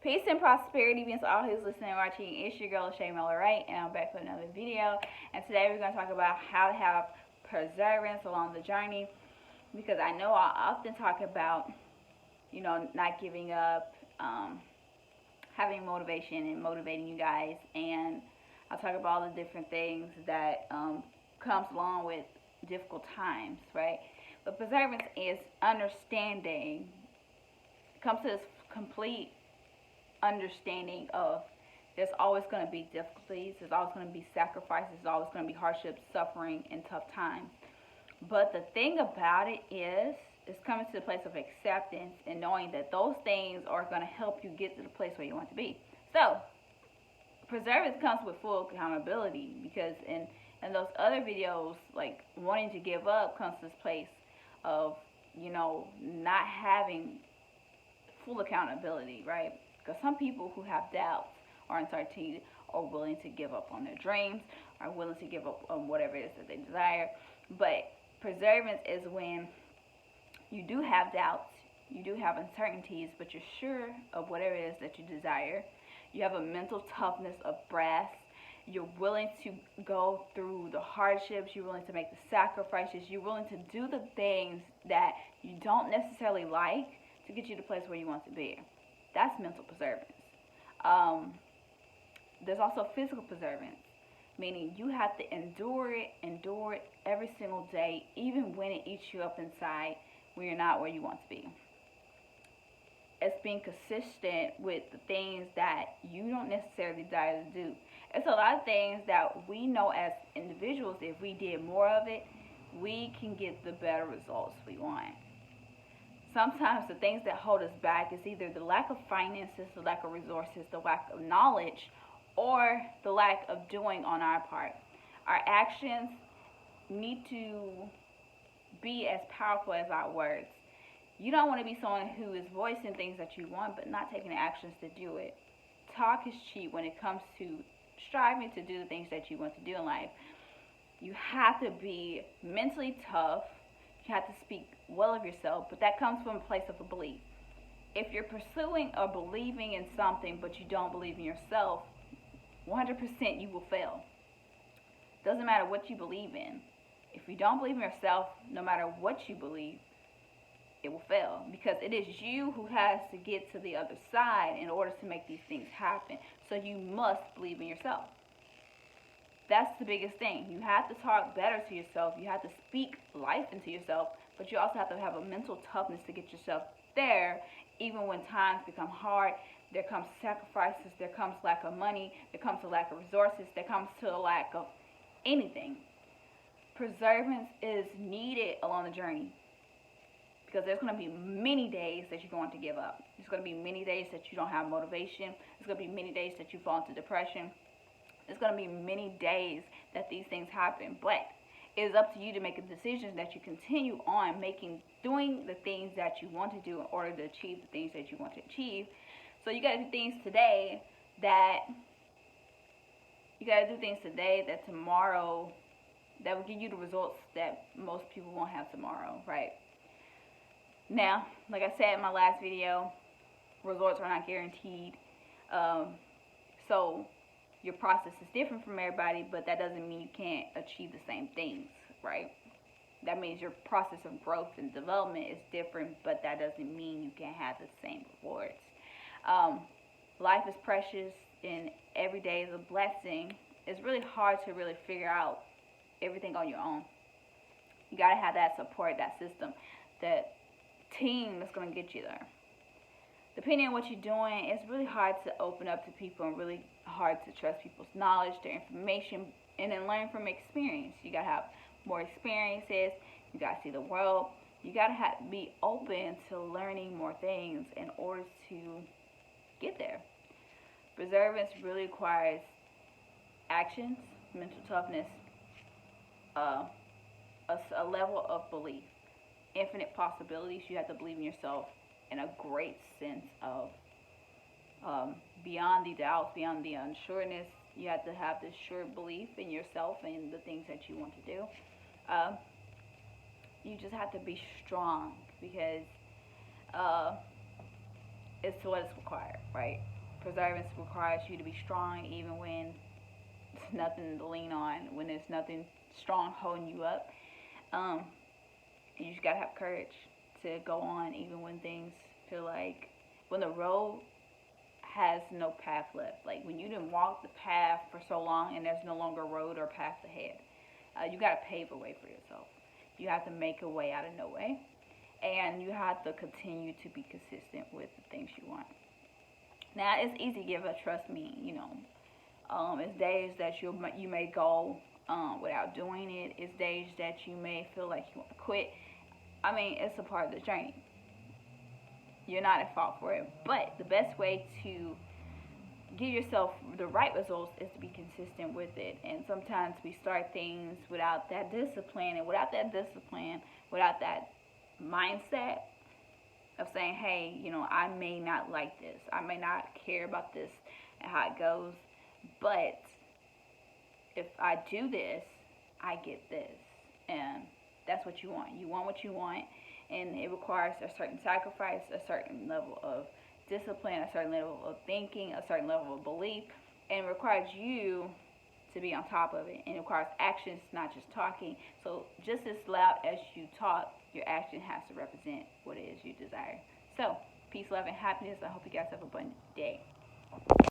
Peace and prosperity means all who's listening and watching. It's your girl LaShaWright, and I'm back with another video. And today we're going to talk about how to have perseverance along the journey, because I know I often talk about, not giving up, having motivation and motivating you guys, and I'll talk about all the different things that comes along with difficult times, right? But perseverance is understanding. It comes to this complete understanding of there's always going to be difficulties, there's always going to be sacrifices, there's always going to be hardships, suffering, and tough times. But the thing about it is, it's coming to the place of acceptance and knowing that those things are going to help you get to the place where you want to be. So, perseverance comes with full accountability, because in those other videos, like wanting to give up comes to this place of, not having full accountability, right? Because some people who have doubts or uncertainty are willing to give up on their dreams, are willing to give up on whatever it is that they desire. But perseverance is when you do have doubts, you do have uncertainties, but you're sure of whatever it is that you desire. You have a mental toughness of brass. You're willing to go through the hardships. You're willing to make the sacrifices. You're willing to do the things that you don't necessarily like to get you to the place where you want to be. That's mental perseverance. There's also physical perseverance, meaning you have to endure it every single day, even when it eats you up inside, when you're not where you want to be. It's being consistent with the things that you don't necessarily desire to do. It's a lot of things that we know as individuals, if we did more of it, we can get the better results we want. Sometimes the things that hold us back is either the lack of finances, the lack of resources, the lack of knowledge, or the lack of doing on our part. Our actions need to be as powerful as our words. You don't want to be someone who is voicing things that you want but not taking the actions to do it. Talk is cheap when it comes to striving to do the things that you want to do in life. You have to be mentally tough. You have to speak well of yourself, but that comes from a place of a belief. If you're pursuing or believing in something but you don't believe in yourself, 100% you will fail. Doesn't matter what you believe in. If you don't believe in yourself, no matter what you believe, it will fail, because it is you who has to get to the other side in order to make these things happen. So you must believe in yourself. That's the biggest thing. You have to talk better to yourself. You have to speak life into yourself, but you also have to have a mental toughness to get yourself there, even when times become hard. There comes sacrifices, there comes lack of money, there comes a lack of resources, there comes to a lack of anything. Perseverance is needed along the journey, because there's going to be many days that you're going to give up. There's going to be many days that you don't have motivation. There's going to be many days that you fall into depression. There's going to be many days that these things happen. But it is up to you to make a decision that you continue on doing the things that you want to do in order to achieve the things that you want to achieve. So you got to do things today that tomorrow, that will give you the results that most people won't have tomorrow, right? Now, like I said in my last video, results are not guaranteed. So your process is different from everybody, but that doesn't mean you can't achieve the same things, right? That means your process of growth and development is different, but that doesn't mean you can't have the same rewards. Life is precious and every day is a blessing. It's really hard to really figure out everything on your own. You got to have that support, that system, that team that's going to get you there. Depending on what you're doing, it's really hard to open up to people and really hard to trust people's knowledge, their information, and then learn from experience. You got to have more experiences. You got to see the world. You got to be open to learning more things in order to get there. Perseverance really requires actions, mental toughness, a level of belief, infinite possibilities. You have to believe in yourself, and a great sense of beyond the doubts, beyond the unsureness. You have to have this sure belief in yourself and the things that you want to do. You just have to be strong, because it's what's required, right? Perseverance requires you to be strong even when there's nothing to lean on, when there's nothing strong holding you up. You just gotta have courage to go on even when things feel like, when the road has no path left. Like when you didn't walk the path for so long and there's no longer a road or path ahead. You gotta pave a way for yourself. You have to make a way out of no way. And you have to continue to be consistent with the things you want. Now, it's easy to give up, trust me, it's days that you may go without doing it. It's days that you may feel like you want to quit. I mean, it's a part of the journey. You're not at fault for it. But the best way to give yourself the right results is to be consistent with it. And sometimes we start things without that discipline. And without that mindset of saying, hey, I may not like this. I may not care about this and how it goes. But if I do this, I get this. And that's what you want. You want what you want. And it requires a certain sacrifice, a certain level of discipline, a certain level of thinking, a certain level of belief. And it requires you to be on top of it. And it requires actions, not just talking. So just as loud as you talk, your action has to represent what it is you desire. So, peace, love, and happiness. I hope you guys have a abundant day.